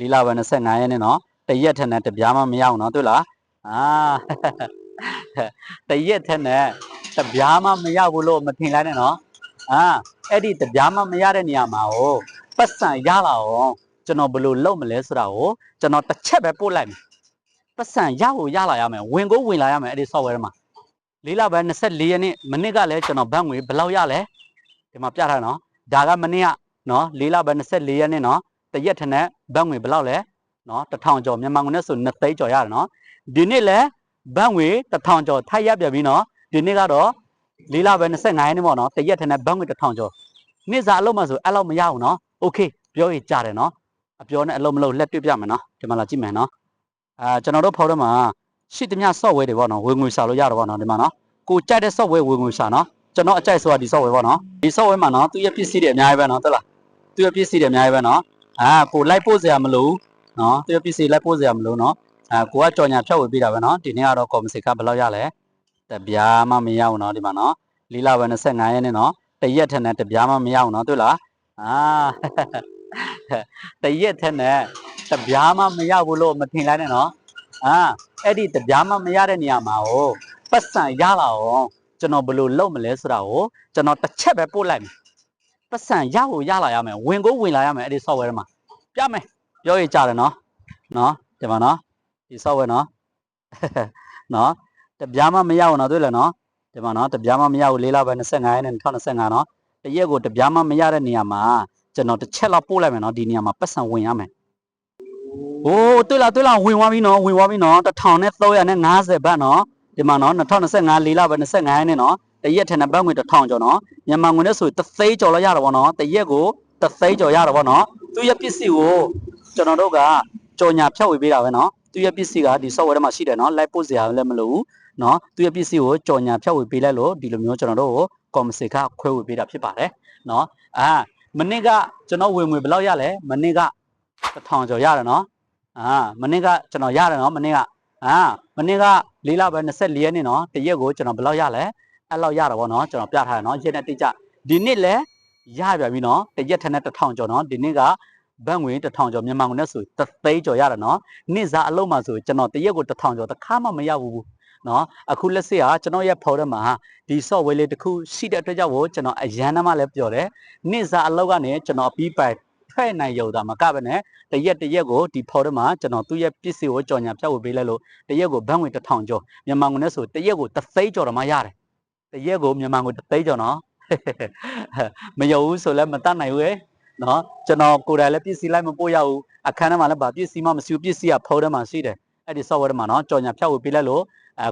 လီလာပဲ25ရက်နဲ့နော်တရက်ထက်နဲ့တပြားမှမရအောင်နော်တွေ့လားတရက်ထက်နဲ့တပြားမှမရဘူးလို့မထင်လိုက်နဲ့နော်အဲ့ဒီတပြားမှမရတဲ့နေရာမှာကိုပတ်စံရလာအောင်ကျွန်တော်ဘယ်လိုလုပ်မလဲဆိုတာကိုကျွန်တော်တစ်ချက်ပဲပို့လိုက်မယ်ပတ်စံရဖို့ရလာရမယ်ဝင်ကိုဝင်လာရမယ်အဲ့ဒီ software မှာလေးလပဲ24ရက်နေ့မနစ်ကလည်းကျွန်တော်ဘတ်ငွေဘယ်လောက်ရလဲဒီမှာပြထားနော်ဒါကမနစ်ကနော်လေးလပဲ24ရက်နေ့နော်တရက်ထက်နဲ့ဘတ်ငွေဘယ်လောက်လဲနော်1000ကျော်မြန်မာငွေနဲ့ဆို2သိန်းကျော်ရတယ်နော်ဒီနေ့လဲဘတ်ငွေ1000ကျော်ထိုက်ရပြန်ပြီနော်ဒီနေ့ကတော့လေးလပဲ25ရက်နေ့ပေါ့နော်တရက်ထက်နဲ့ဘတ်ငွေ1000ကျော်နေ့စာအလုပ်မှဆိုအဲ့လောက်မရဘူးနော်โอเคပြောရကြတယ်နော်အပြောနဲ့အလုပ်မလုပ်လက်တွေ့ပြမယ်နော်ဒီမှာလာကြည့်မယ်နော်ကျွန်တော်တို့ဖော်တော့မှာရှိသမျှ software တွေပေါ့နော်ဝင်ငွေစာလို့ရတော့ပေါ့နော်ဒီမှာနော်ကိုကြိုက်တဲ့ software ဝင်ငွေစာနော်ကျွန်တော်အကြိုက်ဆိုတာဒီ software ပေါ့နော်ဒီ software မှာနော်သူရဲ့ပစ္စည်းတွေအများကြီးပဲနော်ဟုတ်လားသူရဲ့ပစ္စည်းတွေအများကြီးပဲနော်ကိုလိုက်ပို့စရာမလိုနော်သူရဲ့ပစ္စည်းလိုက်ပို့စရာမလိုနော်ကိုကကြော်ညာဖြတ်ဝေပေးတာပဲနော်ဒီနေ့ကတော့ကော်မစီကဘယ်လောက်ရလဲတပြားမှမရဘူးနော်ဒီမှာနော်လီလာပဲ25ရက်နေ့နော်တရက်ထက်နဲ့တပြားမှမရဘူးနော်တွေ့လားတရက်ထက်နဲ့တပြားမှမရဘူးလို့မထင်လိုက်နဲ့နော်အဲ့ဒီတပြားမှမရတဲ့နေရာမှာကိုပတ်စံရလာအောင်ကျွန်တော်ဘယ်လိုလုပ်မလဲဆိုတာကိုကျွန်တော်တစ်ချက်ပဲပို့လိုက်မယ်ပတ်စံရဖို့ရလာရမယ်ဝင်ကိုဝင်လာရမယ်အဲ့ဒီ software မှာပြမယ်ပြောရကြတယ်နော်ဒီမှာနော်ဒီ software နော်တပြားမှမရဘူးနော်တွေ့လဲနော်ဒီမှာနော်တပြားမှမရဘူးလေးလပဲ25ရက်နဲ့2025နော်တရက်ကိုတပြားမှမရတဲ့နေရာမှာကျွန်တော်တစ်ချက်လောက်ပို့လိုက်မယ်နော်ဒီနေရာမှာပတ်စံဝင်ရမယ်โอ้တွေ့လားဝင်သွားပြီနော်1050ဘတ်နော်ဒီမှာနော်2025လေးလပဲ25ရက်နဲ့နော်တရက်ထက်နဲ့ဘတ်ငွေ1000ကျော်နော်မြန်မာငွေနဲ့ဆို3သိန်းကျော်လောက်ရတော့ဗောနော်တရက်ကို3သိန်းကျော်ရတော့ဗောနော်သူရဲ့ပစ္စည်းကိုကျွန်တော်တို့ကကြော်ညာဖြတ်ဝေပေးတာပဲနော်သူရဲ့ပစ္စည်းကဒီ software ထဲမှာရှိတယ်နော်လိုက်ပို့စရာလည်းမလိုဘူးနော်သူရဲ့ပစ္စည်းကိုကြော်ညာဖြတ်ဝေပေးလိုက်လို့ဒီလိုမျိုးကျွန်တော်တို့ကိုကော်မစီကခွဲဝေပေးတာဖြစ်ပါတယ်နော်မနေ့ကကျွန်တော်ဝင်ငွေဘယ်လောက်ရလဲမနေ့က1000ကျော်ရတယ်နော်မနေ့ကကျွန်တော်ရတယ်နော်မနေ့ကလေးလပဲ24ရက်နေ့နော်တရက်ကိုကျွန်တော်ဘယ်လောက်ရလဲအဲ့လောက်ရတာဗောနော်ကျွန်တော်ပြထားတယ်နော်ရက်နဲ့တိကျဒီနေ့လဲရပြန်ပြီနော်တရက်ထက်နဲ့1000ကျော်နော်ဒီနေ့ကဘတ်ငွေ1000ကျော်မြန်မာငွေနဲ့ဆို3သိန်းကျော်ရတယ်နော်နေ့စားအလုံးမှာဆိုကျွန်တော်တရက်ကို1000ကျော်တစ်ခါမှမရဘူးနော်အခုလက်စစ်ကကျွန်တော်ရဲ့ဖော်ထဲမှာဒီ software လေးတစ်ခုရှိတဲ့အတွက်ကြောင့်ကျွန်တော်အရန်နှမလည်းပြောတယ်နေ့စားအလောက်ကနေကျွန်တော်ပြီးပိုင်ထွက်နိုင်ရုံသာမကပဲနဲ့တရက်ကိုဒီဖော်ထဲမှာကျွန်တော်သူ့ရဲ့ပစ္စည်းကိုကြော်ညာဖြတ်ဝေပေးလိုက်လို့တရက်ကိုဘတ်ငွေ1000ကျော်မြန်မာငွေနဲ့ဆိုတရက်ကို3သိန်းကျော်တော့မှရတယ်တရက်ကိုမြန်မာငွေ3သိန်းကျော်နော်မယုံဘူးဆိုလည်းမတတ်နိုင်ဘူးနော်ကျွန်တော်ကိုယ်တိုင်လည်းပစ္စည်းလိုက်မပို့ရဘူးအခန်းထဲမှာလည်းဗာပစ္စည်းမှမရှိဘူးပစ္စည်းကဖော်ထဲမှာရှိတယ်အဲ့ဒီ software ထဲမှာနော်ကြော်ညာဖြတ်ဝေပေးလိုက်လို့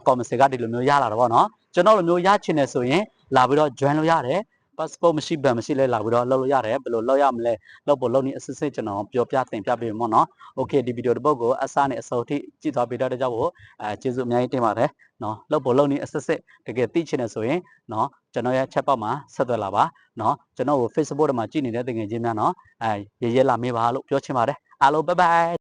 ကော်မစီကဒီလိုမျိုးရလာတော့ဗောနော်ကျွန်တော်လိုမျိုးရချင်တယ်ဆိုရင်လာပြီးတော့ join လို့ရတယ် passport မရှိဘန်မရှိလဲလာပြီးတော့လုပ်လို့ရတယ်ဘယ်လိုလုပ်ရမလဲလုပ်ဖို့လုပ်နည်းအစစ်စစ်ကျွန်တော်ပြောပြတင်ပြပေးမှာနော် okay ဒီဗီဒီယိုတစ်ပုဒ်ကိုအစားနဲ့အစောထိကြည့်သွားပေးတဲ့ကြောင့်ကိုကျေးဇူးအများကြီးတင်ပါတယ်နော်လုပ်ဖို့လုပ်နည်းအစစ်စစ်တကယ်သိချင်တယ်ဆိုရင်နော်ကျွန်တော်ရဲ့ chat box မှာဆက်သွယ်လာပါနော်ကျွန်တော်ကို Facebook ထဲမှာကြည့်နေတဲ့တကယ်ချင်းများနော်ရဲလာမေးပါလို့ပြောချင်ပါတယ်အားလုံး bye bye